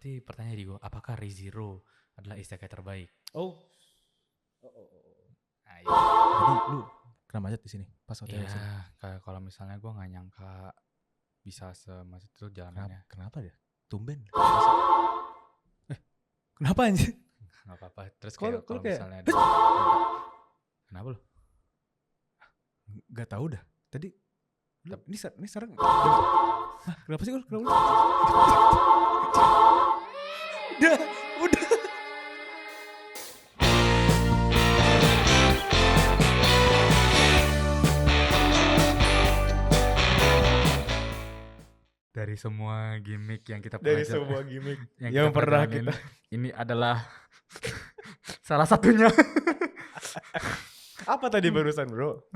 berarti pertanyaan di gue, apakah ReZero adalah isekai terbaik? Oh. Nah, iya. Jadi lu kena macet di sini pas OTW Iya, sini. kayak kalau misalnya gue nggak nyangka bisa semacet itu jalanannya. Kenapa ya? Tumben. Kenapa anjir? Nggak apa-apa. Terus Kalau kalau kayak misalnya kenapa lu? nggak tahu dah. Tadi ini sekarang kenapa sih kenapa? Udah. Dari semua gimmick yang kita Dari pelajari, semua gimmick yang pernah pelajarin, kita ini adalah salah satunya. apa tadi barusan, Bro?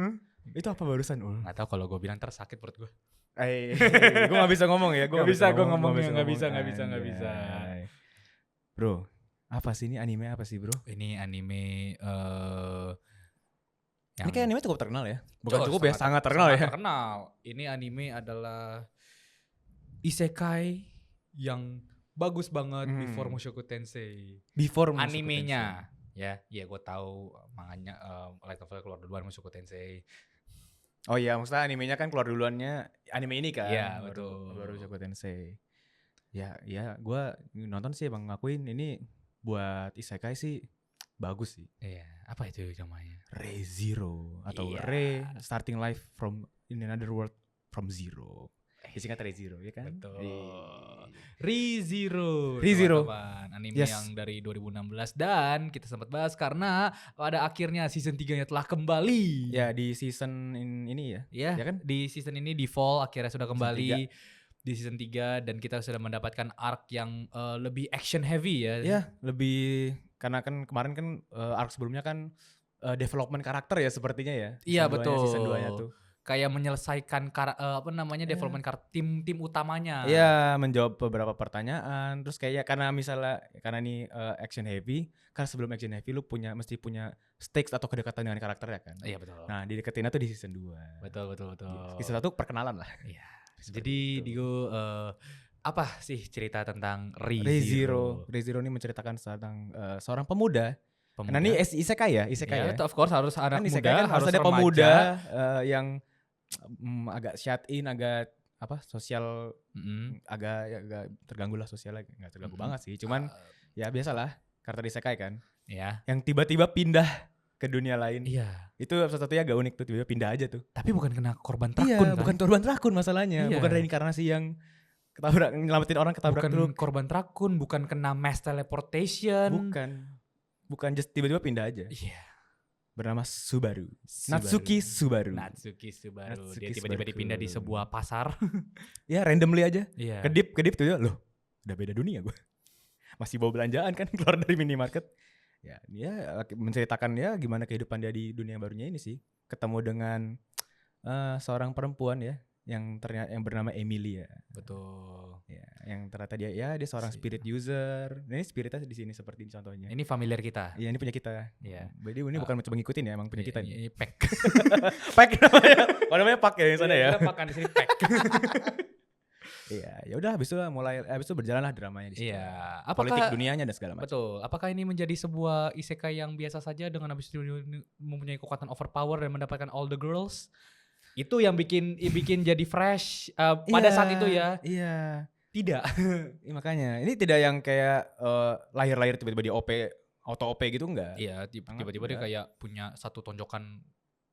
Itu apa barusan, Ul? Nggak tahu, kalau gue bilang ntar sakit perut gue. Gue nggak bisa ngomong ya. Nggak bisa ngomongnya. Bro, apa sih ini anime apa sih, Bro? Ini anime Ini kayak anime cukup terkenal ya. Bukan Oh, cukup ya, sangat terkenal ya. Terkenal. Ini anime adalah isekai yang bagus banget before Mushoku Tensei. Before Mushoku Animenya. Ya, gue tahu manganya light novel keluar duluan Mushoku Tensei. Oh iya, maksudnya animenya kan keluar duluannya anime ini kan. Iya, betul. Baru Mushoku Tensei. Ya, gue nonton sih emang ngakuin ini buat isekai sih bagus sih. Iya, apa itu namanya? ReZero atau Iya. starting life from in another world from zero. Disingkat ReZero ya kan? Betul. ReZero. Teman-teman. Anime Yes. yang dari 2016 dan kita sempat bahas karena pada akhirnya season 3-nya telah kembali. Ya di season ini ya. Ya, Ya kan? di season ini di fall akhirnya sudah kembali di season 3 dan kita sudah mendapatkan arc yang lebih action heavy ya. Ya, lebih karena kan kemarin kan arc sebelumnya kan development karakter ya sepertinya ya. Iya, betul. Season 2-nya tuh. Kayak menyelesaikan development tim utamanya. Iya, menjawab beberapa pertanyaan. Terus kayak karena ini action heavy, karena sebelum action heavy lu mesti punya stakes atau kedekatan dengan karakternya kan. Iya, betul. Nah, dideketinnya tuh di season 2. Betul. Season 1 perkenalan lah. Iya. Jadi Digo apa sih cerita tentang ReZero? ReZero ini menceritakan tentang seorang pemuda. Nah, ini isekai ya, ya, of course harus anak kan muda, kan harus ada remaja. pemuda yang agak shut in, agak sosial, agak terganggu lah sosialnya, nggak terganggu banget sih, cuman ya biasalah karakter isekai kan, ya, yang tiba-tiba pindah ke dunia lain. Iya. Itu satu-satunya agak unik tuh, tiba-tiba pindah aja tuh. Tapi bukan kena korban rakun iya, kan? bukan korban rakun masalahnya, Iya. bukan reinkarnasi yang nyelamatin orang ketabrak truk. Bukan korban rakun, bukan kena mass teleportation. Bukan just tiba-tiba pindah aja. Iya. Bernama Subaru. Natsuki Subaru. Dia tiba-tiba dipindah di sebuah pasar. Ya randomly aja. Iya. Kedip tuh ya. Loh, udah beda dunia gue. Masih bawa belanjaan kan keluar dari minimarket. Ya, dia menceritakan ya gimana kehidupan dia di dunia barunya ini sih. Ketemu dengan seorang perempuan ya yang bernama Emilia. Betul. Ya, yang ternyata dia seorang spirit user. Nah, ini spiritnya di sini seperti ini contohnya. Ini familiar kita. Iya, ini punya kita. Iya. Jadi ini bukan mencoba ngikutin ya, emang punya kita. Ini pack. Pack namanya. Oh, namanya pack ya di sana ya. Kita pakan di sini pack. Iya, ya udah habis itu berjalanlah dramanya di situ. Iya. Politik dunianya dan segala macam. Betul. Apakah ini menjadi sebuah isekai yang biasa saja dengan habis itu mempunyai kekuatan overpower dan mendapatkan all the girls? Itu yang bikin jadi fresh pada saat itu ya. Iya. Tidak. Makanya ini tidak yang kayak lahir-lahir tiba-tiba di auto OP gitu enggak. Iya, tiba-tiba dia kayak punya satu tonjokan.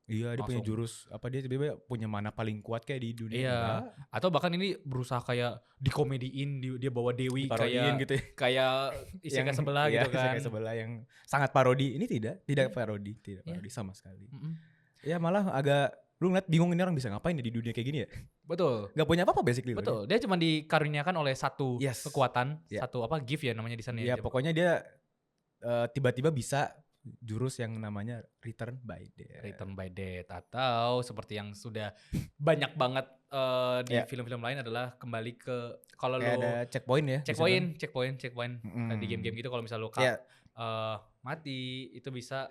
Iya, dia punya jurus dia tiba-tiba punya mana paling kuat kayak di dunia. Iya. Atau bahkan ini berusaha kayak dikomediin, dia bawa Dewi kayak gitu ya. Kayak isekai sebelah gitu kan. Isekai sebelah yang sangat parodi. Ini tidak parodi sama sekali. Ya malah agak lu ngeliat bingung ini orang bisa ngapain di dunia kayak gini ya. Betul. Gak punya apa-apa basically. Betul. Dia cuma dikaruniakan oleh satu kekuatan, satu gift ya namanya di sana. Ya pokoknya dia tiba-tiba bisa jurus yang namanya Return by Death atau seperti yang sudah banyak banget di film-film lain adalah kembali ke kalau lo ada checkpoint ya. Checkpoint di game-game gitu, kalau misalnya lo mati itu bisa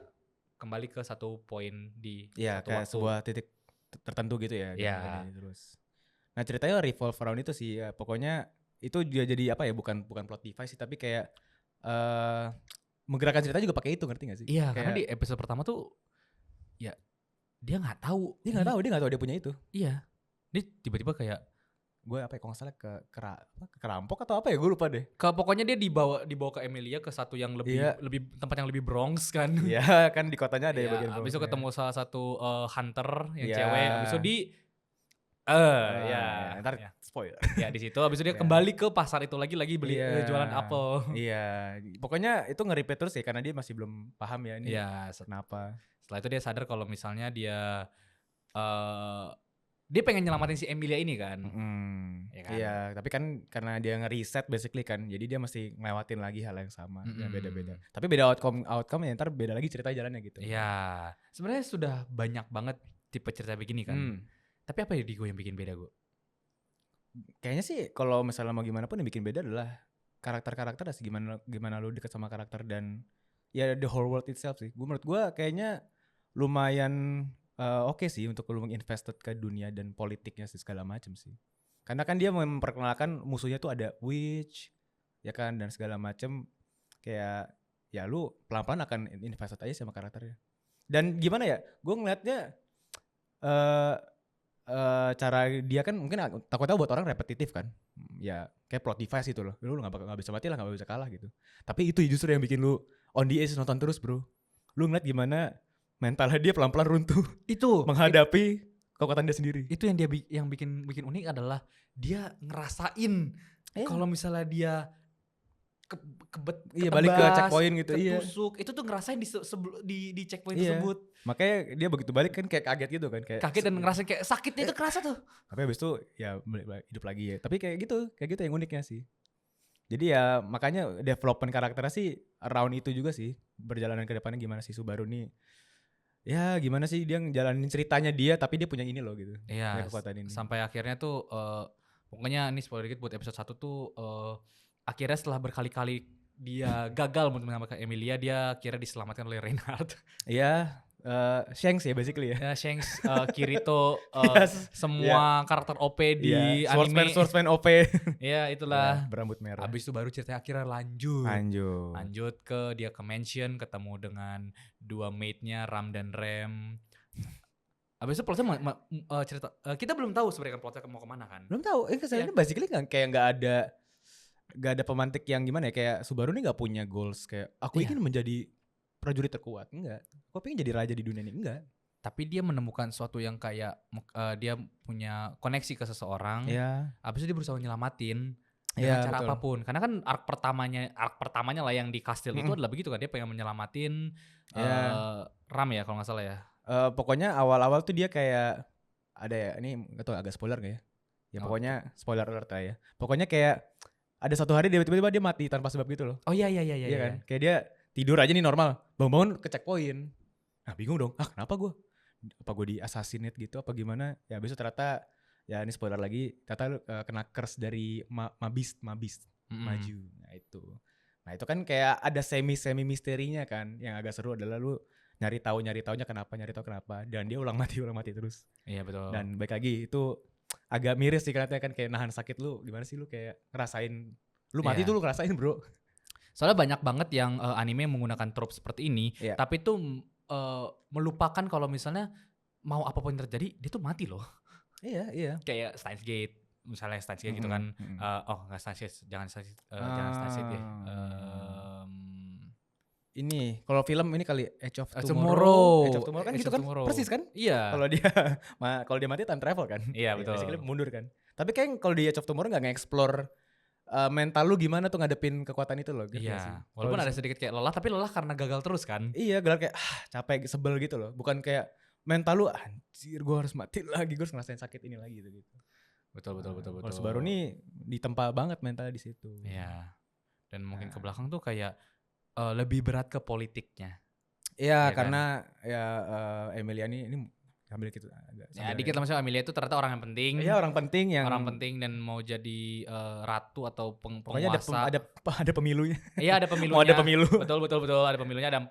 kembali ke satu poin di satu kayak waktu. sebuah titik tertentu gitu ya. Iya. Terus. Nah ceritanya revolve around itu sih ya, pokoknya itu juga jadi apa ya, bukan plot device sih, tapi kayak menggerakkan cerita juga pakai itu, ngerti gak sih? Iya, Kayak karena di episode pertama tuh ya dia nggak tahu. dia nggak tahu dia punya itu. Iya. Dia tiba-tiba kayak Gue apa ya, kalau nggak salah kerampok atau apa ya, gue lupa deh. pokoknya dia dibawa ke Emilia ke satu yang Iya. lebih tempat yang lebih Bronx kan. Iya kan di kotanya ada ya Iya, bagian abis itu Bronxnya. ketemu salah satu hunter yang Iya. cewek, abis itu di Ya, ntar ya. spoiler. Ya di situ abis itu dia Ya. kembali ke pasar itu lagi beli Iya. jualan apel. Iya, pokoknya itu nge-repeat terus ya, karena dia masih belum paham ya ini Iya, kenapa. setelah itu dia sadar kalau misalnya dia pengen nyelamatin si Emilia ini kan. Ya kan? Iya, tapi kan karena dia nge-reset basically kan, jadi dia mesti ngelewatin lagi hal yang sama, yang beda-beda. Tapi beda outcome ya, ntar beda lagi cerita jalannya gitu. Iya, sebenarnya sudah banyak banget tipe cerita begini kan. Tapi apa ya di gue yang bikin beda gue? Kayaknya sih kalau misalnya mau gimana pun yang bikin beda adalah karakter-karakter sih, gimana lu deket sama karakter dan ya the whole world itself sih. Menurut gue kayaknya lumayan oke sih untuk lu invested ke dunia dan politiknya sih, segala macam sih. Karena kan dia memperkenalkan musuhnya tuh ada witch ya kan, dan segala macam, kayak ya lu pelan-pelan akan invested aja sama karakternya. Dan gimana ya, gue ngeliatnya cara dia kan mungkin takutnya buat orang repetitif kan, ya kayak plot device gitu loh, lu nggak bisa mati lah, nggak bisa kalah gitu. Tapi itu justru yang bikin lu on the edge nonton terus bro. Lu ngeliat gimana mentalnya dia pelan-pelan runtuh Itu menghadapi kekuatan dia sendiri. Itu yang bikin unik adalah dia ngerasain kalau misalnya dia balik ke checkpoint gitu, ketusuk, itu tuh ngerasain di checkpoint tersebut. Makanya dia begitu balik kan kayak kaget gitu kan, kaget dan ngerasain kayak sakitnya itu kerasa tuh. Tapi habis itu ya hidup lagi ya. Tapi kayak gitu yang uniknya sih. Jadi ya makanya development karakternya sih around itu juga sih, perjalanan ke depannya gimana sih Subaru nih. Ya gimana sih dia ngejalanin ceritanya dia, tapi dia punya ini loh gitu. Iya, kekuatan ini. sampai akhirnya tuh pokoknya ini spoiler dikit buat episode 1 tuh akhirnya setelah berkali-kali dia gagal untuk menyelamatkan Emilia, dia akhirnya diselamatkan oleh Reinhardt. Iya, Shanks ya basically ya. Ya, Shanks, Kirito, Iya. semua karakter OP di anime. Swordsman OP. Iya, itulah. Ya, berambut merah. Abis itu baru ceritanya akhirnya lanjut ke dia ke mansion, ketemu dengan dua mate-nya Ram dan Rem. Abis itu plotnya cerita kita belum tahu sebenarnya plotnya mau kemana kan. Belum tahu. Kesannya basically kayak nggak ada pemantik yang gimana ya, kayak Subaru nih nggak punya goals kayak aku ingin menjadi prajurit terkuat, enggak. Aku pengen jadi raja di dunia ini, enggak. Tapi dia menemukan sesuatu yang kayak dia punya koneksi ke seseorang. Iya. Abis itu dia berusaha nyelamatin dengan cara betul. apapun. Karena kan arc pertamanya lah yang di kastil itu adalah begitu kan, dia pengen menyelamatin Ram ya kalau nggak salah ya. Pokoknya awal-awal tuh dia kayak ada ya, ini nggak tahu agak spoiler nggak ya? Ya pokoknya spoiler alert lah ya. Pokoknya kayak ada satu hari tiba-tiba dia mati tanpa sebab gitu loh. Oh iya kan? Kayak dia tidur aja nih normal, bangun ke checkpoint. Nah bingung dong, kenapa gue? Apa gue di assassinate gitu apa gimana? Ya besok ternyata, ya ini spoiler lagi, ternyata kena curse dari Mabist maju. Nah itu kan kayak ada semi misterinya kan. Yang agak seru adalah lu nyari taunya kenapa, dan dia ulang mati terus. Iya betul. Dan baik lagi itu agak miris sih, karena kan kayak nahan sakit lu, gimana sih lu kayak ngerasain lu mati tuh lu ngerasain bro. Soalnya banyak banget yang anime menggunakan trope seperti ini, tapi tuh melupakan kalau misalnya mau apapun yang terjadi dia tuh mati loh. Iya. Kayak Steins Gate, misalnya Steins Gate gitu kan. Nggak Steins Gate, jangan Steins Gate ya. Ini kalau film ini kali Edge of Tomorrow. Edge of Tomorrow kan gitu kan, persis kan? Iya. Kalau dia mati time travel kan? Iya betul. Basically mundur kan. Tapi kan kalau di Edge of Tomorrow nggak nge-explore mental lu gimana tuh ngadepin kekuatan itu loh. Iya. Walaupun ada sedikit kayak lelah, tapi lelah karena gagal terus kan? Iya, gagal kayak capek, sebel gitu loh. Bukan kayak mental lu anjir gue harus mati lagi, gue harus ngerasain sakit ini lagi gitu. Betul. Kalau Subaru nih ditempa banget mentalnya di situ. Iya. Dan mungkin ke belakang tuh kayak lebih berat ke politiknya. Iya, karena kan? Emilia ini sambil gitu agak Ya sambil dikit lah, maksudnya Amelia itu ternyata orang yang penting. Iya, orang penting yang Orang penting dan mau jadi ratu atau pokoknya penguasa. ada pemilunya. Iya ada pemilunya. Mau ada pemilu. Betul ada pemilunya, ada 4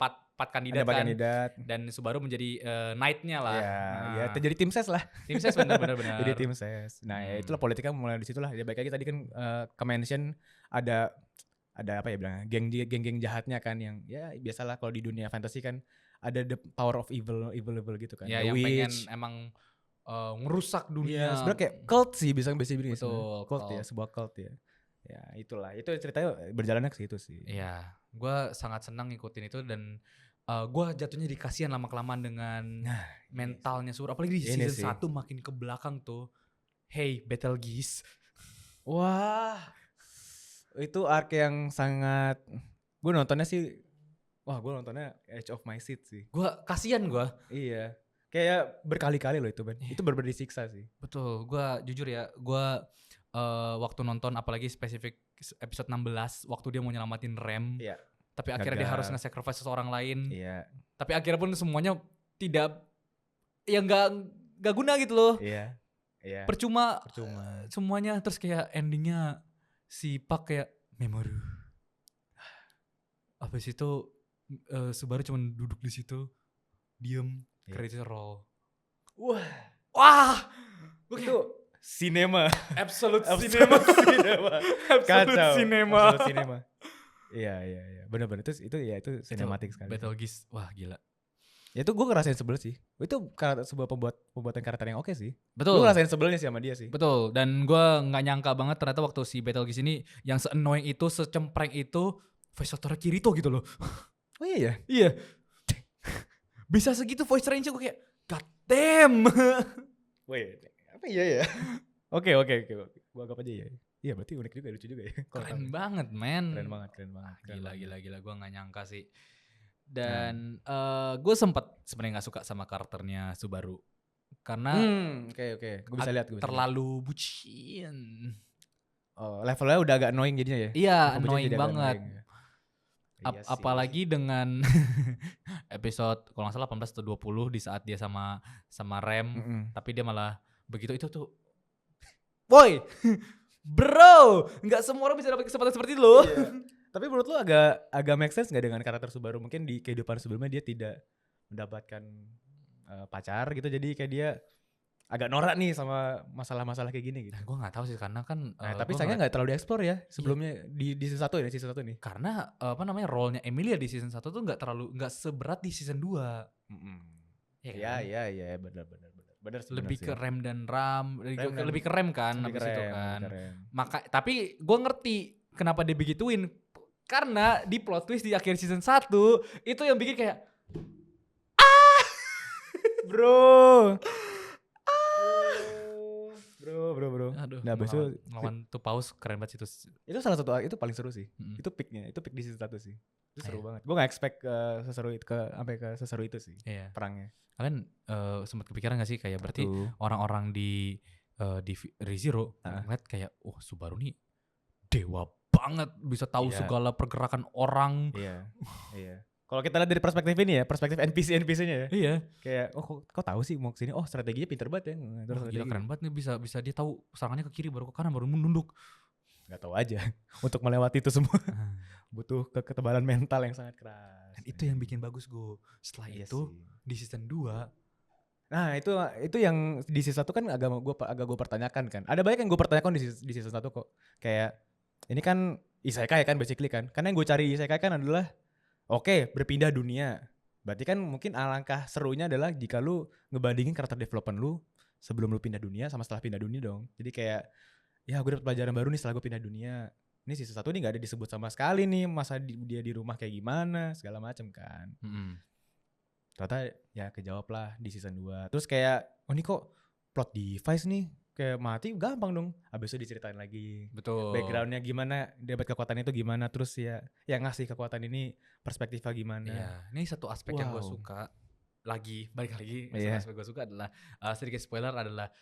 kandidat Ada 4 kan. kandidat. Dan Subaru menjadi knight-nya lah. Ya jadi tim ses lah. Tim ses benar. Jadi tim ses. Nah, ya itulah politiknya mulai di situ lah. Ya baik lagi tadi kan ke-mention ada apa ya bilangnya, geng-geng jahatnya kan yang ya biasalah kalau di dunia fantasy kan ada the power of evil gitu kan. Ya The yang pengen witch. emang ngerusak dunia. Iya, sebenarnya kayak cult sih bisa bilang. Betul, Cult ya, sebuah cult ya. Ya, itulah. Itu ceritanya berjalannya ke situ sih. Iya, gue sangat senang ngikutin itu dan gue jatuhnya dikasihan lama-kelamaan dengan mentalnya Subaru. Apalagi di season 1 makin ke belakang tuh. Hey, Betelgeuse. Wah. Itu arc yang sangat gue nontonnya Edge of My Seat sih. Kasihan gue. Iya. Kayak berkali-kali loh itu Ben. Itu bener-bener disiksa sih. Betul, gue jujur ya, gue waktu nonton apalagi spesifik episode 16 waktu dia mau nyelamatin Rem. Iya. Tapi akhirnya dia harus nge-sacrifice seseorang lain. Iya. Tapi akhirnya pun semuanya tidak, ya gak guna gitu loh. Iya. Iya. Percuma. Semuanya, terus kayak endingnya si Pak kayak Memoru. Habis itu Subaru cuma duduk di situ, diem, credit roll. Wah, itu cinema. Absolute cinema. Absolute cinema. Iya. Benar-benar itu sinematik sekali. Betelgeuse, wah gila. Ya itu gue ngerasain sebel sih. Itu sebuah pembuatan karakter yang oke sih. Betul. Gue ngerasain sebelnya sih sama dia sih. Betul. Dan gue nggak nyangka banget ternyata waktu si Betelgeuse ini yang se-annoying itu, secempreng itu, voice actor Kirito gitu loh. Oh iya. Iya. Bisa segitu voice range gue kayak god damn. Wait, apa iya ya? Oke. Gue anggap aja ya. Iya berarti unik juga, lucu juga ya. Keren banget men. Keren banget. Gila. Gue gak nyangka sih. Dan gue sempet sebenarnya gak suka sama karakternya Subaru. Karena oke. Gue bisa lihat. Terlalu bucin. Oh, levelnya udah agak annoying jadinya ya? Iya, annoying banget. Iya apalagi dengan episode kalau nggak salah 18 atau 20 di saat dia sama Rem, tapi dia malah begitu itu tuh. Boy, bro, nggak semua orang bisa dapat kesempatan seperti itu loh. Iya. Tapi menurut lu agak make sense nggak dengan karakter Subaru? Mungkin di kehidupan sebelumnya dia tidak mendapatkan pacar gitu, jadi kayak dia agak norak nih sama masalah-masalah kayak gini gitu. Nah, gue nggak tahu sih karena kan. Tapi sayangnya nggak terlalu dieksplor ya sebelumnya di season 1 ya, season 1 nih. Karena role-nya Emilia di season 1 tuh nggak seberat di season 2. Iya, benar sih. Lebih ke Rem dan Ram, lebih ke Rem kan, habis itu kan. Tapi gue ngerti kenapa dia begituin, karena di plot twist di akhir season 1 itu yang bikin kayak bro. Aduh, nah besok lawan Tupaus keren banget itu. Itu salah satu, itu paling seru sih. Itu peak di season 1 sih. Itu seru banget. Gue gak expect sampai ke seseru itu sih. Iya. Perangnya. Kalian sempat kepikiran gak sih kayak berarti orang-orang di ReZero ngeliat kayak Subaru nih dewa banget, bisa tahu segala pergerakan orang. Iya. Kalau kita lihat dari perspektif ini ya, perspektif NPC-nya ya. Iya. Kayak kok tahu sih mau kesini? Oh strateginya pinter banget ya. Gila keren banget nih, bisa dia tahu serangannya ke kiri baru ke kanan baru menunduk. Gak tahu aja. Untuk melewati itu semua butuh ketebalan mental yang sangat keras. Dan itu yang bikin bagus gue. Setelah itu di season 2. Nah itu yang di season 1 kan agak gue pertanyakan kan. Ada banyak yang gue pertanyakan di season 1 kok. Kayak ini kan isekai kan basically kan. Karena yang gue cari isekai kan adalah berpindah dunia. Berarti kan mungkin alangkah serunya adalah jika lu ngebandingin karakter development lu sebelum lu pindah dunia sama setelah pindah dunia dong. Jadi kayak ya gue dapet pelajaran baru nih setelah gue pindah dunia. Ini season 1 nih gak ada disebut sama sekali nih masa dia di rumah kayak gimana segala macem kan. Ternyata ya kejawab lah di season 2. Terus kayak ini kok plot device nih kayak mati gampang dong. Abis itu diceritain lagi. Betul. Backgroundnya gimana, dapat kekuatan itu gimana, terus ya yang ngasih kekuatan ini perspektifnya gimana. Iya, ini satu aspek yang gue suka. Balik lagi, aspek gue suka adalah sedikit spoiler adalah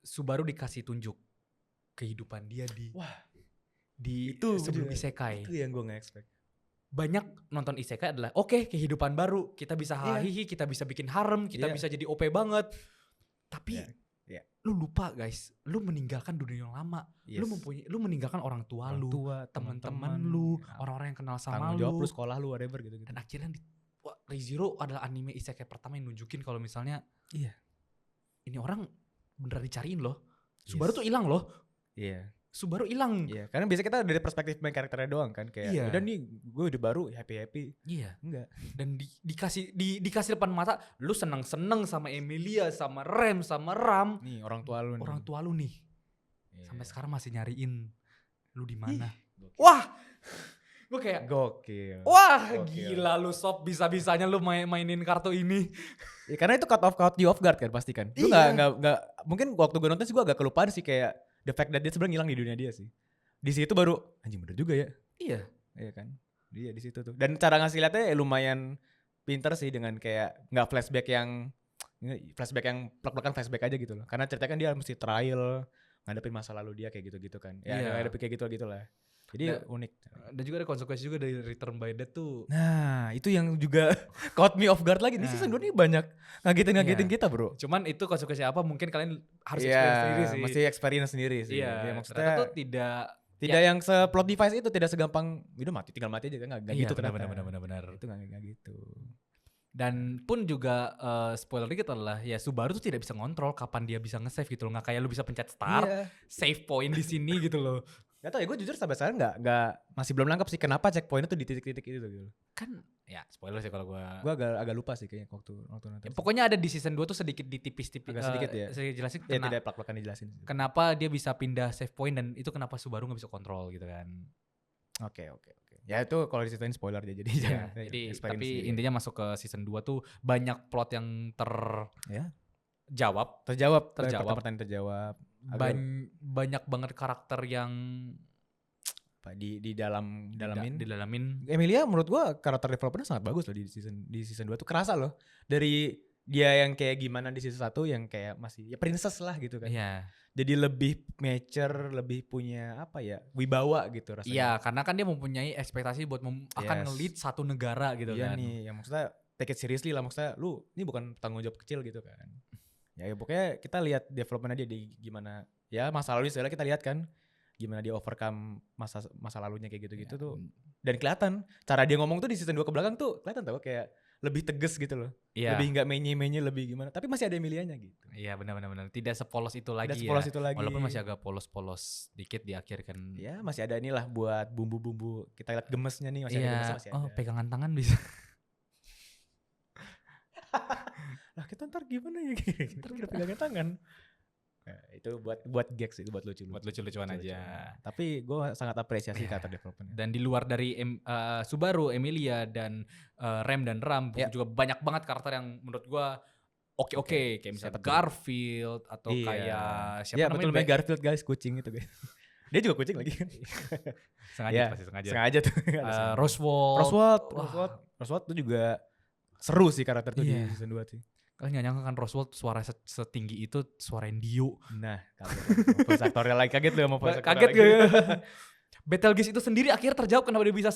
Subaru dikasih tunjuk kehidupan dia di itu sebelum isekai. Itu yang gue nggak expect. banyak nonton isekai adalah oke, kehidupan baru, kita bisa hahihi, kita bisa bikin harem, kita bisa jadi OP banget. Tapi lu lupa guys, lu meninggalkan dunia yang lama. Lu meninggalkan orang tua lu, teman-teman lu, orang-orang yang kenal sama lu, lu, sekolah lu, whatever gitu. Dan akhirnya Re:Zero adalah anime isekai pertama yang nunjukin kalau misalnya ini orang beneran dicariin loh. Subaru tuh hilang loh. Subaru hilang. Karena biasa kita dari perspektif main karakternya doang kan, kayak udah nih gue udah baru happy. Enggak. Dan dikasih depan mata, lu seneng sama Emilia, sama Rem, sama Ram. Nih orang tua lu nih. Sampai sekarang masih nyariin lu di mana. Wah. Gue kayak gokil. Wah, gila lu Sob, bisa-bisanya lu mainin kartu ini. Karena itu caught you off guard kan pasti kan. Lu enggak mungkin waktu gue nonton sih gue agak kelupaan sih, kayak the fact that dia sebenarnya ngilang di dunia dia sih. Di situ baru anjing bener juga ya. Iya kan. Dia di situ tuh. Dan cara ngasih lihatnya lumayan pinter sih, dengan kayak enggak flashback yang plek-plekan flashback aja gitu loh. Karena ceritanya kan dia mesti trial, ngadepin masa lalu dia kayak gitu-gitu kan. Ngadepin kayak gitu lah. Jadi unik. Dan juga ada konsekuensi juga dari Return by Death tuh. Nah, itu yang juga caught me off guard lagi. Ini season 2 nih banyak ngagetin kita, bro. Cuman itu konsekuensi apa mungkin kalian harus experience sendiri sih. Mesti experience sendiri sih. Maksudnya tuh tidak yang se-plot device itu, tidak segampang udah mati, tinggal mati aja kan, enggak gitu ternyata. Benar. Itu enggak gitu. Dan pun juga spoiler dikit adalah ya Subaru tuh tidak bisa ngontrol kapan dia bisa nge-save gitu loh. Enggak kayak lu bisa pencet start, save point di sini gitu loh. Gak tau ya, gue jujur sampai sekarang masih belum nangkep sih kenapa checkpoint itu di titik-titik itu gitu. Kan ya spoiler sih kalau gue agak lupa sih kayaknya waktu nonton. Ya, pokoknya ada di season 2 tuh sedikit ditipis-tipis. Agak sedikit ya. Saya jelasin tidak plak-plakan dijelasin. Kenapa dia bisa pindah save point, dan itu kenapa Subaru gak bisa kontrol gitu kan. Oke. Ya itu kalau diceritain spoiler aja, jadi jangan. Jadi tapi intinya masuk ke season 2 tuh banyak plot yang terjawab. Pertanyaan terjawab. Banyak banget karakter yang didalamin. Emilia menurut gua karakter development sangat bagus loh di season 2 tuh, kerasa loh. Dari dia yang kayak gimana di season 1 yang kayak masih ya princess lah gitu kan. Iya. Jadi lebih mature, lebih punya apa ya, wibawa gitu rasanya. Iya, karena kan dia mempunyai ekspektasi buat akan nge-lead satu negara gitu kan. Iya nih, yang maksudnya take it seriously lah, maksudnya lu ini bukan tanggung jawab kecil gitu kan. Ya pokoknya kita lihat development dia di gimana. Ya masa lalu istilah kita lihat kan gimana dia overcome masa lalunya kayak gitu-gitu tuh. Dan kelihatan cara dia ngomong tuh di season 2 ke belakang tuh kelihatan tau kayak lebih tegas gitu loh. Lebih enggak menye-menye, lebih gimana. Tapi masih ada Emilianya gitu. Iya benar. Tidak sepolos itu lagi. Walaupun masih agak polos-polos dikit di akhir kan. Ya masih ada inilah buat bumbu-bumbu. Kita lihat gemesnya nih, masih ada gemesnya, masih ada. Oh, pegangan tangan bisa. Lah kita ntar gimana ya? Ntar udah pegangan tangan. Nah, itu buat gags, itu buat lucu-lucuan aja. Tapi gue sangat apresiasi karakter development. Dan di luar dari Subaru, Emilia dan Rem dan Ram juga banyak banget karakter yang menurut gue oke. Kayak misalnya Garfield atau kayak siapa namanya? Iya betul, Garfield guys, kucing itu guys. Dia juga kucing lagi kan. Sengaja tuh. Roswald tuh juga seru sih karakter tuh di season 2 sih. Kalian gak nyangka kan Roswell suara setinggi itu suara Dio. Nah, voice actornya lagi kaget lu sama voice actornya. Kaget gue. Betelgeuse itu sendiri akhirnya terjawab kenapa dia bisa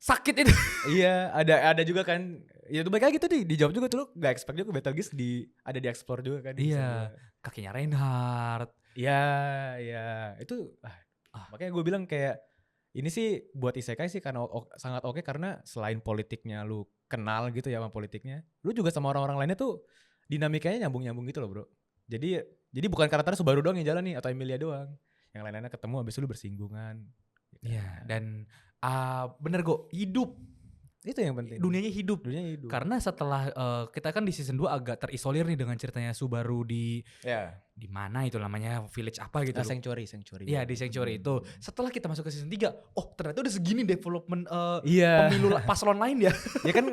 sakit itu. Iya, ada juga kan. Ya itu baik lagi tuh dijawab juga tuh, lu gak expect juga Betelgeuse ada di explore juga kan. Iya, kakinya Reinhardt. Iya. Itu makanya gue bilang kayak ini sih buat isekai sih karena sangat oke, karena selain politiknya lu kenal gitu ya sama politiknya, lu juga sama orang-orang lainnya tuh dinamikanya nyambung gitu loh bro. Jadi bukan karakter Subaru doang yang jalan nih atau Emilia doang, yang lain-lainnya ketemu abis itu lu bersinggungan. Iya, dan bener kok, hidup. Itu yang penting. Dunianya hidup. Karena setelah kita kan di season 2 agak terisolir nih dengan ceritanya Subaru di mana itu namanya, village apa gitu. Sanctuary. Iya, di Sanctuary itu. Setelah kita masuk ke season 3, ternyata udah segini development pemilu paslon lain ya. Ya kan.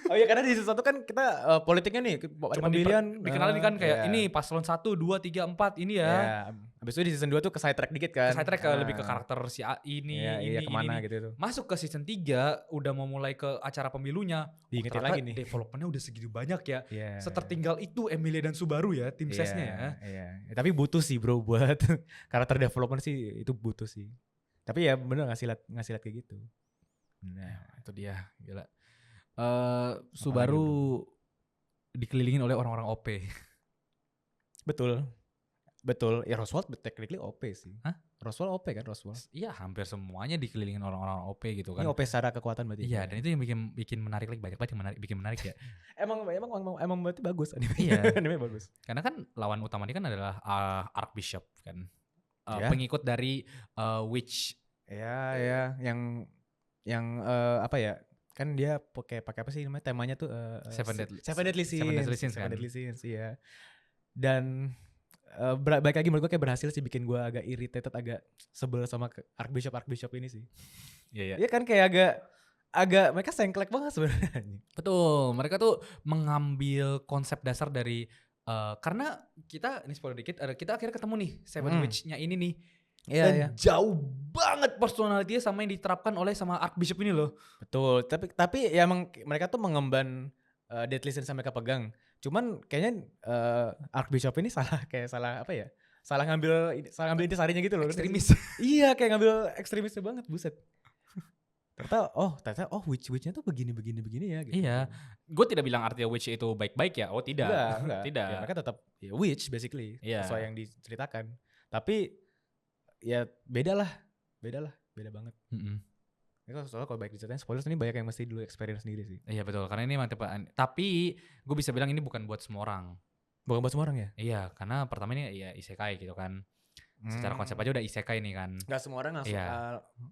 Oh iya, karena di season 1 kan kita politiknya nih pemilihan dikenalin kan kayak ini paslon 1, 2, 3, 4 ini ya. Habis itu di season 2 tuh ke side track dikit kan. Ke side track lebih ke karakter si A ini kemana gitu. Masuk ke season 3 udah mau mulai ke acara pemilunya. Diingetin lagi nih. Developmentnya udah segitu banyak ya. Setertinggal itu Emilia dan Subaru ya, tim sesnya ya. Iya. Tapi butuh sih bro buat karakter development sih, itu butuh sih. Tapi ya bener ngasih liat kayak gitu. Nah, itu dia, gila. Subaru dikelilingin oleh orang-orang OP. Betul. Ya Roswell technically OP sih. Hah? Roswell OP kan Roswell. Iya, hampir semuanya dikelilingin orang-orang OP gitu kan. Ini OP secara kekuatan berarti. Iya, dan itu yang bikin menarik lagi, banyak banget yang bikin menarik ya. emang berarti bagus anime. Iya. Anime bagus. Karena kan lawan utamanya kan adalah Archbishop kan. Ya. Pengikut dari Witch. Ya, yang apa ya? Kan dia pakai apa sih namanya? Temanya tuh Seven Deadly Sins kan. Seven Deadly Sins, iya. Dan baik lagi menurut gue kayak berhasil sih bikin gue agak irritated, agak sebel sama Archbishop ini sih. Iya. Iya kan kayak agak mereka sengklek banget sebenarnya. Betul, mereka tuh mengambil konsep dasar dari karena kita ini spoiler dikit, kita akhirnya ketemu nih Seven Witch-nya ini nih. Iya, Dan jauh banget personality-nya sama yang diterapkan oleh sama Archbishop ini loh. Betul, tapi ya emang mereka tuh mengemban Deadly Sins yang mereka pegang. Cuman kayaknya Archbishop ini salah apa ya? Salah ngambil intisarinya gitu loh. Ekstremis. Iya, kayak ngambil ekstremisnya banget, buset. Ternyata witch-nya tuh begini ya gitu. Iya. Gue tidak bilang artinya witch itu baik-baik ya. Oh tidak. Enggak. Tidak. Ya, mereka tetap witch basically, sesuai yang diceritakan. Tapi ya beda banget. Soalnya kalau baik diceritain spoiler ini banyak yang mesti dulu experience sendiri sih. Iya betul, karena ini mantep. Tapi gue bisa bilang ini bukan buat semua orang. Bukan buat semua orang ya? Iya, karena pertama ini ya isekai gitu kan. Secara konsep aja udah isekai nih kan. Gak semua orang langsung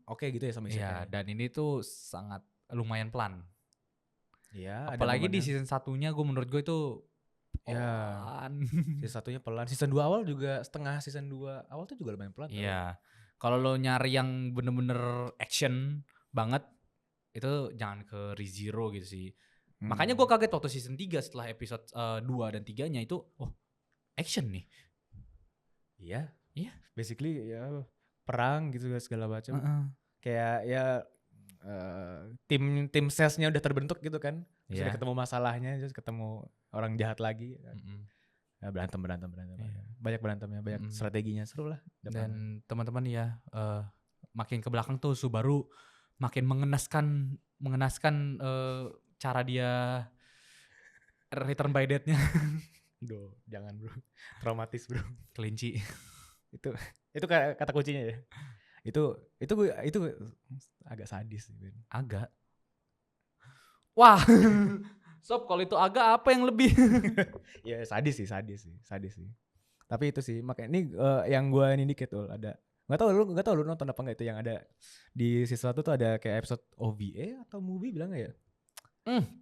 oke gitu ya sama isekai. Iya, dan ini tuh sangat lumayan pelan. Iya. Apalagi di season 1-nya menurut gue itu pelan. Season 1-nya pelan. Season 2 awal juga, setengah season 2 awal tuh juga lumayan pelan. Iya. Kalau lo nyari yang bener-bener action banget, itu jangan ke ReZero gitu sih. Makanya gue kaget waktu season 3 setelah episode 2 dan 3-nya itu, action nih. Iya. Basically ya perang gitu segala macam. Kayak ya tim sesnya udah terbentuk gitu kan. Terus udah ketemu masalahnya, terus ketemu orang jahat lagi. Ya, berantem. Banyak berantemnya, banyak strateginya, seru lah. Dan teman-teman ya, makin ke belakang tuh Subaru makin mengenaskan cara dia return by death-nya. Duh, jangan bro, traumatis bro. Kelinci. itu kata kuncinya ya. Itu agak sadis sih. Agak. Wah. Sob, kalau itu agak apa yang lebih? Ya sadis sih. Tapi itu sih makanya ini yang gue ini dikit tuh ada. Gak tau lu nonton apa enggak itu yang ada di season 1 tuh ada kayak episode OVA atau movie bilang gak ya?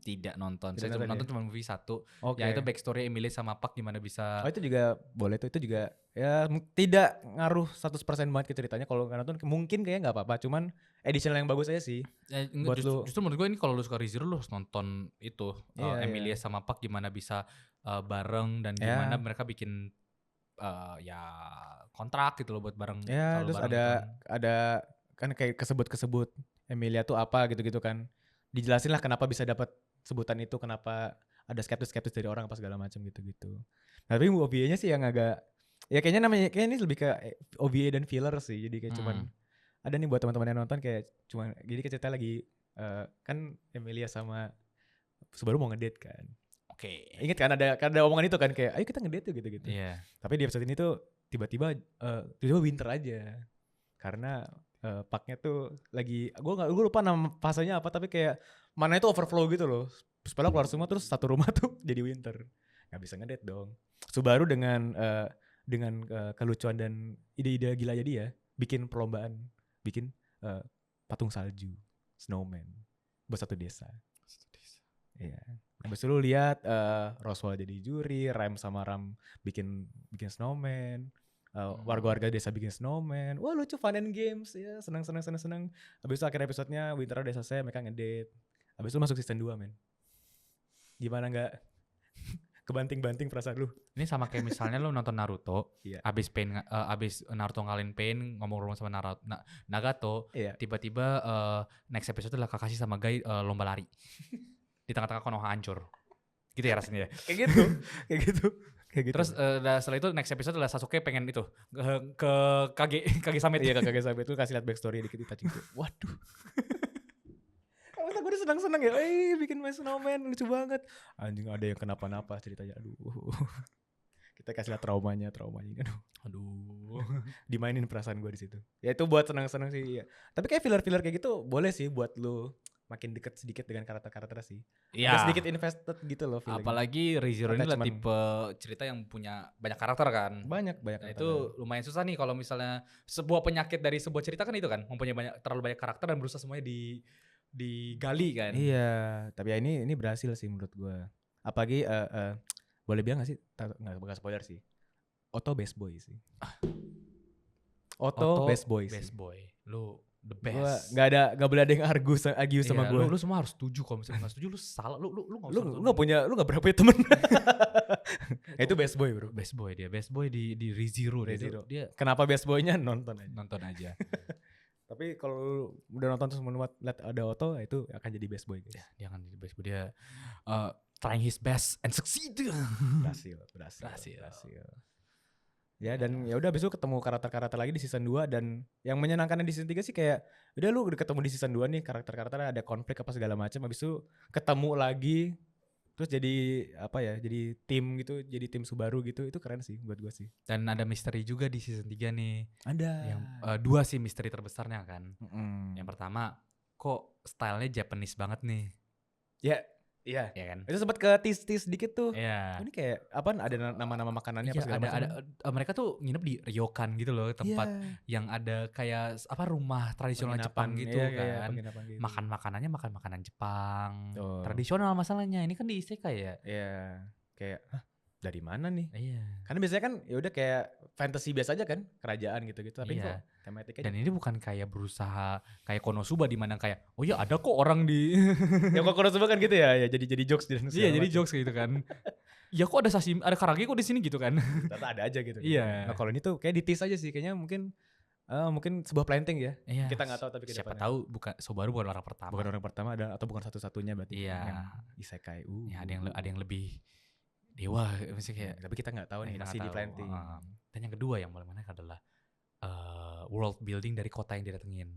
Tidak nonton. Saya cuma nonton cuma movie 1. Okay. Yang itu backstory Emilia sama Puck gimana bisa. Oh itu juga boleh tuh. Itu juga ya tidak ngaruh 100% banget ke ceritanya. Kalau gak nonton mungkin kayaknya gak apa-apa. Cuman edition yang bagus aja sih. Justru menurut gue ini kalau lu suka ReZero lu harus nonton itu. Emilia sama Puck gimana bisa bareng dan gimana mereka bikin kontrak gitu loh buat bareng. Ya terus bareng ada kan kayak kesebut Emilia tuh apa gitu-gitu kan. Dijelasin lah kenapa bisa dapat sebutan itu, kenapa ada skeptis dari orang apa segala macam gitu-gitu. Nah, tapi OVA-nya sih yang agak ya kayaknya ini lebih ke OVA dan filler sih. Jadi kayak cuman ada nih buat teman-teman yang nonton kayak cuman jadi cerita lagi kan Emilia sama Subaru mau ngedate kan. Oke. Ingat kan ada omongan itu kan kayak ayo kita ngedate tuh gitu-gitu. Iya. Tapi di episode ini tuh tiba-tiba winter aja. Karena Pucknya tuh lagi gue lupa nama fasenya apa tapi kayak mana itu overflow gitu loh. Sepeda keluar semua terus satu rumah tuh jadi winter. Gak bisa ngedate dong. Subaru dengan kelucuan dan ide-ide gilanya dia bikin perlombaan, bikin patung salju, snowman buat satu desa. Iya. Habis itu lu lihat Roswell jadi juri, Rem sama Ram bikin snowman. Warga-warga desa bikin snowman. Wah lucu, fun and games ya, senang. Habis itu akhir episodenya winter udah selesai, mereka ngedate. Habis itu masuk season 2 men. Gimana nggak kebanting-banting perasaan lu? Ini sama kayak misalnya lu nonton Naruto, Iya. abis Naruto ngalahin Pain, ngomong sama Nagato, tiba-tiba next episode adalah Kakashi sama Gai lomba lari. Di tengah-tengah Konoha hancur. Gitu ya rasanya. Kayak gitu. Terus setelah itu next episode adalah Sasuke pengen itu ke Kage Samet. Iya, ke Kage Samet itu kasih lihat backstory dikit touching tuh. Waduh. Gue udah senang-senang ya, bikin main snowman lucu banget. Anjing ada yang kenapa-napa ceritanya, aduh. Kita kasih lihat traumanya, aduh. Dimainin perasaan gue di situ. Ya itu buat senang-senang sih. Ya. Tapi kayak filler-filler kayak gitu boleh sih buat lu makin deket sedikit dengan karakter-karakter sih. Iya. Agak sedikit invested gitu loh feeling. Apalagi ReZero ini adalah tipe cerita yang punya banyak karakter kan. Banyak Nah, karakter. itu lumayan susah nih kalau misalnya sebuah penyakit dari sebuah cerita kan itu kan mempunyai terlalu banyak karakter dan berusaha semuanya digali kan. Iya, tapi ya ini berhasil sih menurut gue. Apalagi boleh bilang gak sih? Nggak bakal spoiler sih. Otto best boy sih. Otto best boy sih. Best boy. Lu the best. Gua nggak boleh ada yang argue sama gue. Lu semua harus setuju, kalau misalnya nggak setuju lu salah. Lu nggak berapa temen. Itu best boy bro. Best boy dia. Best boy di ReZero. Dia kenapa best boynya nonton aja. Tapi kalau lu udah nonton terus lihat ada Otto, itu akan jadi best boy guys. Dia akan jadi best boy. Dia trying his best and succeed. Berhasil. Ya dan ya udah besok ketemu karakter-karakter lagi di season 2 dan yang menyenangkan di season 3 sih kayak udah lu udah ketemu di season 2 nih karakter-karakternya ada konflik apa segala macam, habis itu ketemu lagi terus jadi apa ya, jadi tim gitu, jadi tim Subaru gitu, itu keren sih buat gua sih. Dan ada misteri juga di season 3 nih. Ada. Yang dua sih misteri terbesarnya kan. Yang pertama, kok stylenya Japanese banget nih. Iya. Ya kan? Itu sempat ke tis dikit tuh. Iya. Ini kayak apa ada nama-nama makanannya apa segala macam. Mereka tuh nginep di ryokan gitu loh, tempat yang ada kayak apa rumah tradisional Jepang gitu kan. Gitu. Makan makanan Jepang. Tradisional masalahnya. Ini kan di isekai ya. Iya. Kayak dari mana nih? Iya. Karena biasanya kan ya udah kayak fantasy biasa aja kan, kerajaan gitu-gitu. Tapi kok tematiknya. Dan ini bukan kayak berusaha kayak Konosuba di mana kayak ada kok orang di ya kok Konosuba kan gitu ya jadi jokes di Iya, jadi jokes gitu kan. Ya kok ada sashimi, ada karage kok di sini gitu kan. Ternyata ada aja gitu. Iya. Nah, kalau ini tuh kayak ditis aja sih, kayaknya mungkin sebuah planting ya. Iya. Kita nggak tahu tapi siapa tahu Subaru bukan orang pertama. Bukan orang pertama atau bukan satu-satunya berarti. Iya. Yang isekai. Ya, ada yang lebih dewa maksudnya kayak, tapi kita nggak tahu nih, masih di planting. Dan yang kedua yang paling menarik adalah world building dari kota yang didatengin.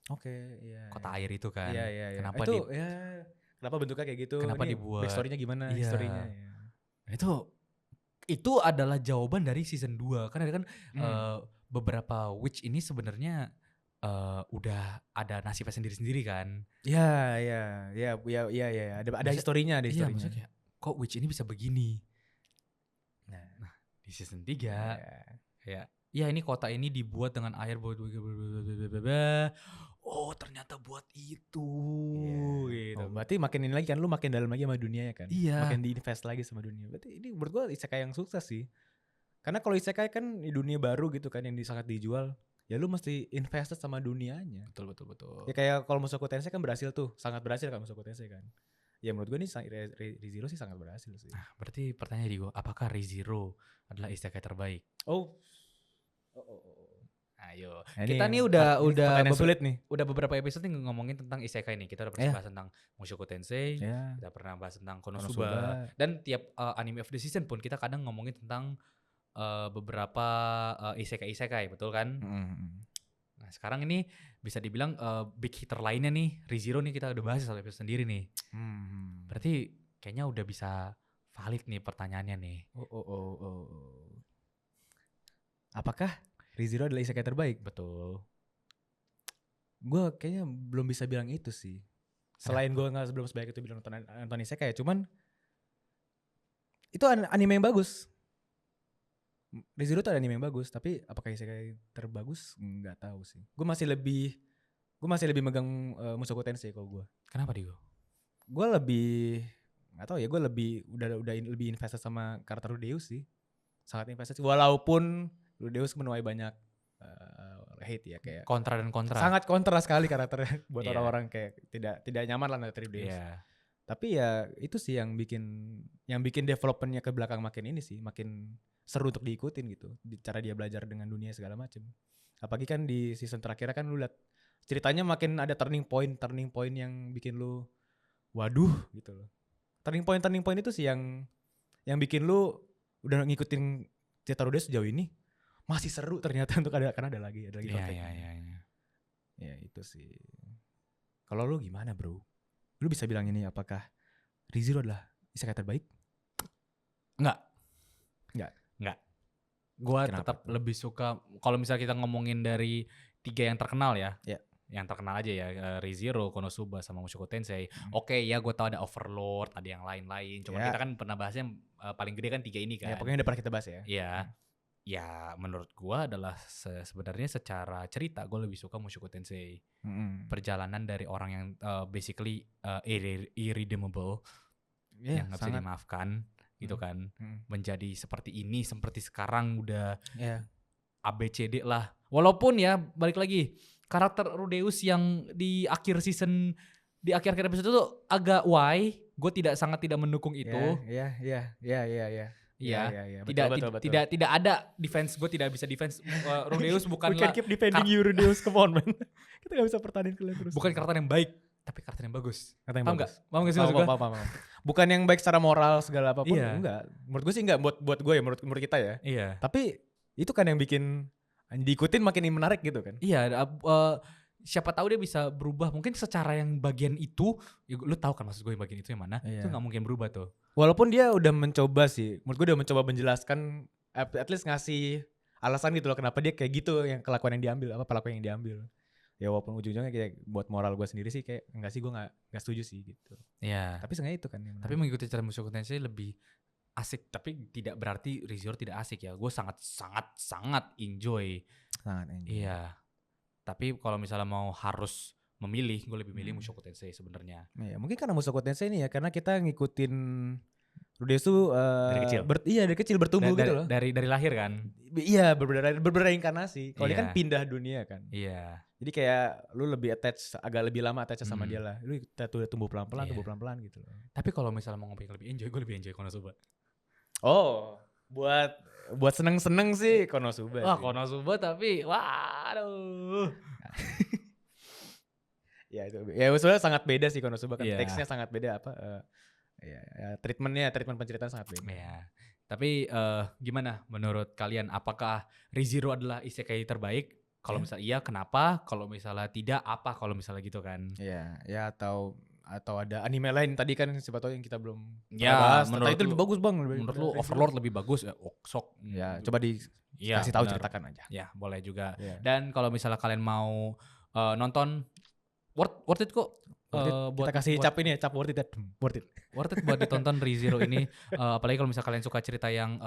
Oke, iya. Kota air itu kan. Iya. Kenapa itu kenapa bentuknya kayak gitu? Kenapa dibuat? Backstory-nya gimana? Historinya. Ya. Itu adalah jawaban dari season 2. Kan ada kan beberapa witch ini sebenarnya udah ada nasibnya sendiri-sendiri kan. Iya. Ada historinya, Iya, maksudnya kayak kok witch ini bisa begini. Nah, di season 3 ya ini kota ini dibuat dengan air ternyata buat itu gitu. Berarti makin ini lagi kan, lu makin dalam lagi sama dunia ya kan. Iya. Makin diinvest lagi sama dunia. Berarti ini menurut gua isekai yang sukses sih. Karena kalau isekai kan di dunia baru gitu kan yang sangat dijual, ya lu mesti invested sama dunianya. Betul. Ya kayak kalau Mushoku Tensei kan berhasil tuh, sangat berhasil kan Mushoku Tensei kan. Ya menurut gue nih ReZero sih sangat berhasil sih. Nah, berarti pertanyaan di gue, apakah ReZero adalah isekai terbaik? Ayo. Nah, kita nih udah sulit nih. Udah beberapa episode nih ngomongin tentang isekai nih. Kita udah pernah bahas tentang Mushoku Tensei, kita pernah bahas tentang Konosuba. Dan tiap anime of the season pun kita kadang ngomongin tentang beberapa isekai, betul kan? Nah, sekarang ini bisa dibilang big hitter lainnya nih, ReZero nih kita udah bahas satu episode sendiri nih. Berarti kayaknya udah bisa valid nih pertanyaannya nih. Apakah ReZero adalah isekai terbaik? Betul. Gue kayaknya belum bisa bilang itu sih. Selain gue belum sebaik itu bilang nonton isekai, cuman itu anime yang bagus. ReZero tuh ada anime yang bagus, tapi apakah isekai terbagus? Nggak tahu sih. Gue masih lebih megang Mushoku Tensei kalau gue. Kenapa Digo? Gue lebih nggak tahu ya, gue udah lebih invested sama karakter Rudeus sih. Sangat investasi, walaupun Rudeus menuai banyak hate ya, kayak kontra dan kontra. Sangat kontra sekali karakternya buat orang-orang kayak tidak nyaman lah dari Rudeus. Tapi ya itu sih yang bikin developmentnya ke belakang makin ini sih, makin seru untuk diikutin gitu. Cara dia belajar dengan dunia segala macam. Apalagi kan di season terakhir kan lu lihat ceritanya makin ada turning point yang bikin lu waduh gitu loh. Turning point itu sih yang bikin lu udah ngikutin cerita Rudeus sejauh ini masih seru ternyata untuk karena ada lagi konflik. Iya. Ya itu sih. Kalau lu gimana, bro? lu bisa bilang ini apakah ReZero adalah isekai terbaik? Enggak. Gua Kenapa tetap tuh? lebih suka kalau misalnya kita ngomongin dari 3 yang terkenal ya. Ya. Yang terkenal aja ya, ReZero, Konosuba sama Mushoku Tensei. Oke, ya gue tahu ada Overlord, ada yang lain-lain. Cuma kita kan pernah bahasnya paling gede kan 3 ini kan. Ya pokoknya udah pernah kita bahas ya. Iya. Ya menurut gua adalah sebenarnya secara cerita gue lebih suka Mushoku Tensei. Perjalanan dari orang yang basically irredeemable, yang nggak bisa dimaafkan gitu kan, menjadi seperti ini, seperti sekarang udah ABCD lah. Walaupun ya balik lagi karakter Rudeus yang di akhir season, di akhir-akhir episode itu agak why, gue sangat tidak mendukung itu. Iya. Tidak ada defense, gue tidak bisa defense. Rudeus bukanlah. We can keep defending you, Rudeus, come on man. Kita gak bisa pertahanin kalian terus. Bukan karakter yang baik, tapi karakter yang bagus. Paham gak? Paham gak sih maksud gue? Paham. Bukan yang baik secara moral segala apapun, enggak. Menurut gue sih enggak, buat gue ya, menurut kita ya. Iya. Tapi itu kan yang bikin diikutin makin menarik gitu kan. Iya, siapa tahu dia bisa berubah. Mungkin secara yang bagian itu, ya lu tahu kan maksud gue yang bagian itu yang mana? Itu nggak mungkin berubah tuh. Walaupun dia udah mencoba sih, menurut gue udah mencoba menjelaskan, at least ngasih alasan gitu loh kenapa dia kayak gitu, yang kelakuan yang diambil, perlakuan yang diambil. Ya walaupun ujung-ujungnya kayak buat moral gue sendiri sih kayak enggak sih, gue nggak setuju sih gitu. Iya. Tapi sengaja itu kan. Tapi mengikuti cara Mushoku Tensei lebih asik, tapi tidak berarti ReZero tidak asik ya. Gue sangat enjoy. Sangat enjoy. Iya. Tapi kalau misalnya mau harus memilih, gue lebih milih Mushoku Tensei sebenarnya. Ya, mungkin karena Mushoku Tensei ini ya, karena kita ngikutin Rudeus tuh dari kecil. Dari kecil bertumbuh gitu loh. Dari lahir kan. Iya, bereinkarnasi. Kalau dia kan pindah dunia kan. Iya. Jadi kayak lu lebih agak lebih lama attach sama dia lah. Lu udah tumbuh pelan-pelan gitu loh. Tapi kalau misalnya mau ngomong lebih enjoy, gue lebih enjoy Konosuba. Oh, buat seneng-seneng sih Konosuba. Wah, Konosuba tapi waduh. Ya itu. Ya sebenarnya sangat beda sih Konosuba kan. Teksnya sangat beda treatment penceritaan sangat beda. Iya. Tapi gimana menurut kalian, apakah ReZero adalah isekai terbaik? Kalau misalnya iya, kenapa? Kalau misalnya tidak, apa? Kalau misalnya gitu kan. Iya, ya atau ada anime lain tadi kan siapa tahu yang kita belum bahas. Menurut itu lebih bagus bang. Menurut lu Overlord lebih bagus? Sok. Ya, coba kasih tahu, ceritakan aja. Ya, boleh juga. Dan kalau misalnya kalian mau nonton, worth it kok. Kita kasih cap ini ya, cap worth it buat ditonton ReZero ini. Apalagi kalau misalnya kalian suka cerita yang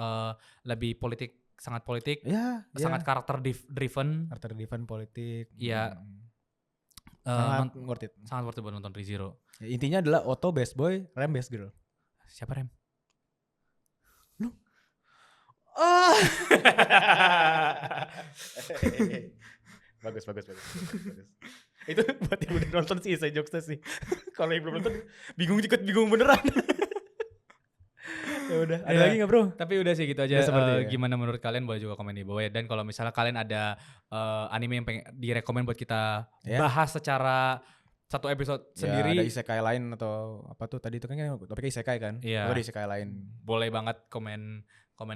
lebih sangat politik, sangat karakter driven politik. Iya. Sangat worth it buat nonton ReZero. Ya, intinya adalah Otto best boy, Rem best girl. Siapa Rem? Lu? Bagus. Itu buat yang udah nonton sih saya jokesnya sih. Kalau yang belum nonton bingung beneran. Ya udah, ada lagi nggak bro? Tapi udah sih gitu aja. Gimana menurut kalian, boleh juga komen di bawah ya. Dan kalau misalnya kalian ada anime yang pengen direkomend buat kita bahas secara satu episode sendiri, ada isekai lain atau apa tuh tadi itu kan topiknya isekai kan? Iya. Ada isekai lain. Boleh banget komen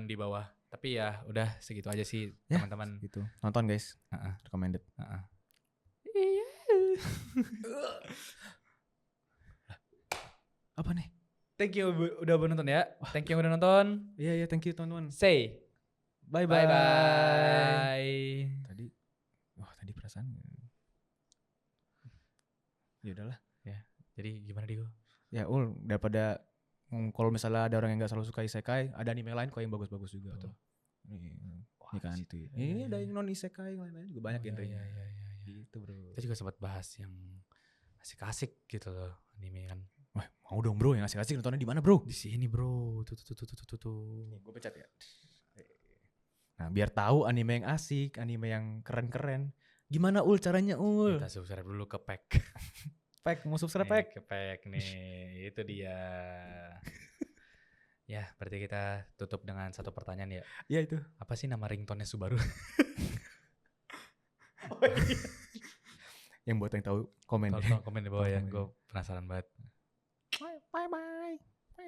di bawah. Tapi ya udah segitu aja sih teman-teman. Gitu. Nonton guys. Recommended. Apa nih? Thank you udah nonton ya. Thank you udah nonton. Iya, thank you teman-teman. Say bye. Tadi perasaan. Ya udahlah. Ya. Jadi gimana Diego? Ya daripada kalau misalnya ada orang yang enggak selalu suka isekai, ada anime lain kok yang bagus-bagus juga. Betul. Ini kan itu. Ini ada yang non isekai lain juga banyak genrenya. Iya. Gitu bro. Kita juga sempat bahas yang asik-asik gitu loh anime kan. Wah, mau dong bro, yang asik-asik nontonnya di mana bro? Di sini bro. Tuh. Nih, gue pencet ya. Nah, biar tahu anime yang asik, anime yang keren-keren. Gimana caranya Kita subscribe dulu ke Pack. Pack, mau subscribe nih, Pack? Ke Pack nih, itu dia. Ya, berarti kita tutup dengan satu pertanyaan ya. Iya itu. Apa sih nama ringtone-nya Subaru? Yang buat yang tahu komen. Komen di bawah ya, gue penasaran banget.